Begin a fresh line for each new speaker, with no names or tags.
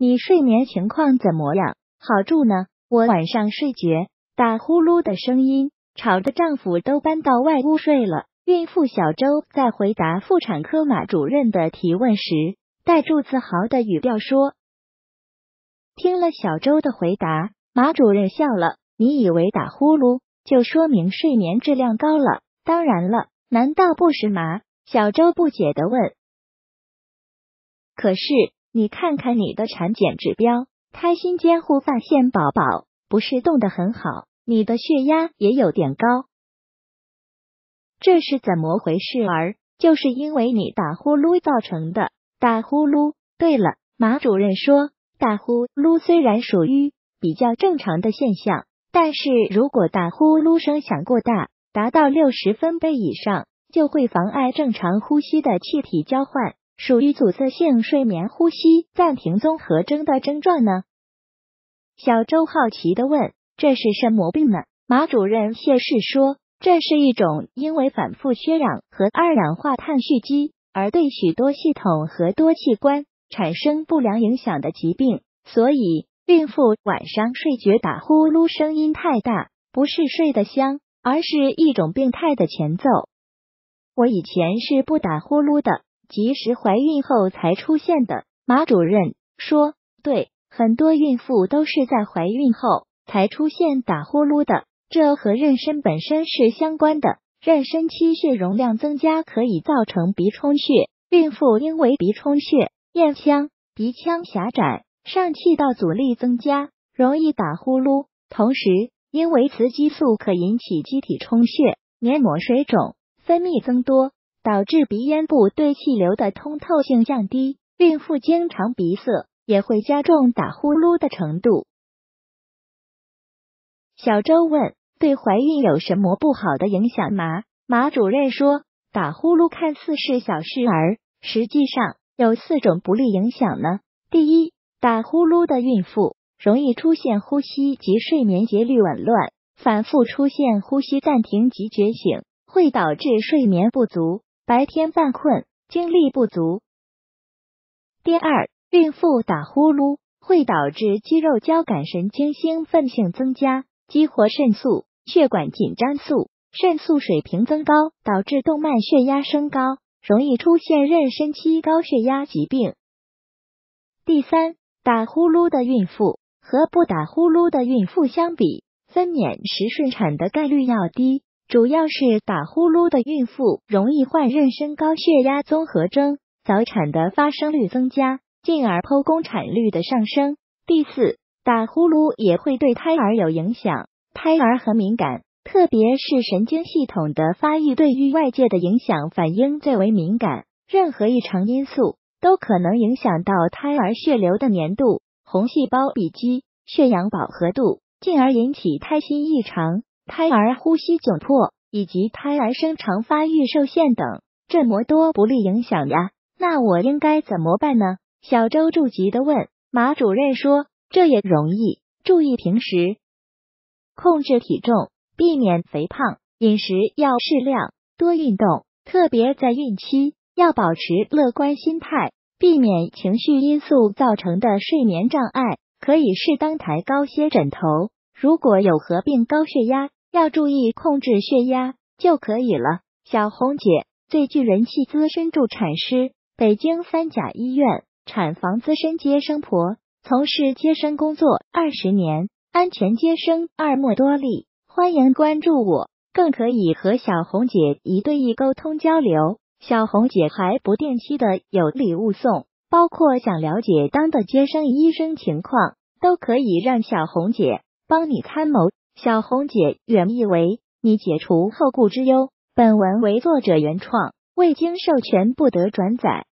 你睡眠情况怎么样？好住呢？我晚上睡觉，打呼噜的声音吵得丈夫都搬到外屋睡了。孕妇小周在回答妇产科马主任的提问时，带住自豪的语调说。听了小周的回答，马主任笑了，你以为打呼噜就说明睡眠质量高了？当然了，难道不是吗？小周不解地问。可是你看看你的产检指标，胎心监护发现宝宝不是动得很好，你的血压也有点高，这是怎么回事儿？就是因为你打呼噜造成的。打呼噜，对了，马主任说，打呼噜虽然属于比较正常的现象，但是如果打呼噜声响过大，达到60分贝以上，就会妨碍正常呼吸的气体交换，属于阻塞性睡眠呼吸暂停综合征的症状呢。小周好奇地问，这是什么病呢？马主任解释说，这是一种因为反复缺氧和二氧化碳蓄积而对许多系统和多器官产生不良影响的疾病，所以孕妇晚上睡觉打呼噜声音太大，不是睡得香，而是一种病态的前奏。我以前是不打呼噜的，即使怀孕后才出现的。马主任说，对，很多孕妇都是在怀孕后才出现打呼噜的，这和妊娠本身是相关的。妊娠期血容量增加可以造成鼻充血，孕妇因为鼻充血、咽腔、鼻腔狭窄，上气道阻力增加，容易打呼噜。同时，因为雌激素可引起机体充血、黏膜水肿、分泌增多，导致鼻咽部对气流的通透性降低，孕妇经常鼻塞，也会加重打呼噜的程度。小周问，对怀孕有什么不好的影响吗？马主任说，打呼噜看似是小事儿，实际上有4种不利影响呢。第一，打呼噜的孕妇容易出现呼吸及睡眠节律紊乱，反复出现呼吸暂停及觉醒，会导致睡眠不足，白天犯困，精力不足。第二，孕妇打呼噜会导致肌肉交感神经兴奋性增加，激活肾素、血管紧张素，肾素水平增高，导致动脉血压升高，容易出现妊娠期高血压疾病。第三，打呼噜的孕妇和不打呼噜的孕妇相比，分娩时顺产的概率要低，主要是打呼噜的孕妇容易患妊娠高血压综合征，早产的发生率增加，进而剖宫产率的上升。第四，打呼噜也会对胎儿有影响，胎儿很敏感，特别是神经系统的发育对于外界的影响反应最为敏感，任何异常因素都可能影响到胎儿血流的粘度、红细胞比例、血氧饱和度，进而引起胎心异常、胎儿呼吸窘迫以及胎儿生长发育受限等，这么多不利影响呀，那我应该怎么办呢？小周着急地问。马主任说，这也容易，注意平时控制体重，避免肥胖，饮食要适量，多运动，特别在孕期要保持乐观心态，避免情绪因素造成的睡眠障碍，可以适当抬高些枕头，如果有合并高血压，要注意控制血压就可以了。小红姐，最具人气资深助产师，北京三甲医院产房资深接生婆，从事接生工作20年，安全接生2莫多例。欢迎关注我，更可以和小红姐1对1沟通交流。小红姐还不定期的有礼物送，包括想了解当的接生医生情况，都可以让小红姐帮你参谋。小红姐原意为你解除后顾之忧，本文为作者原创，未经授权不得转载。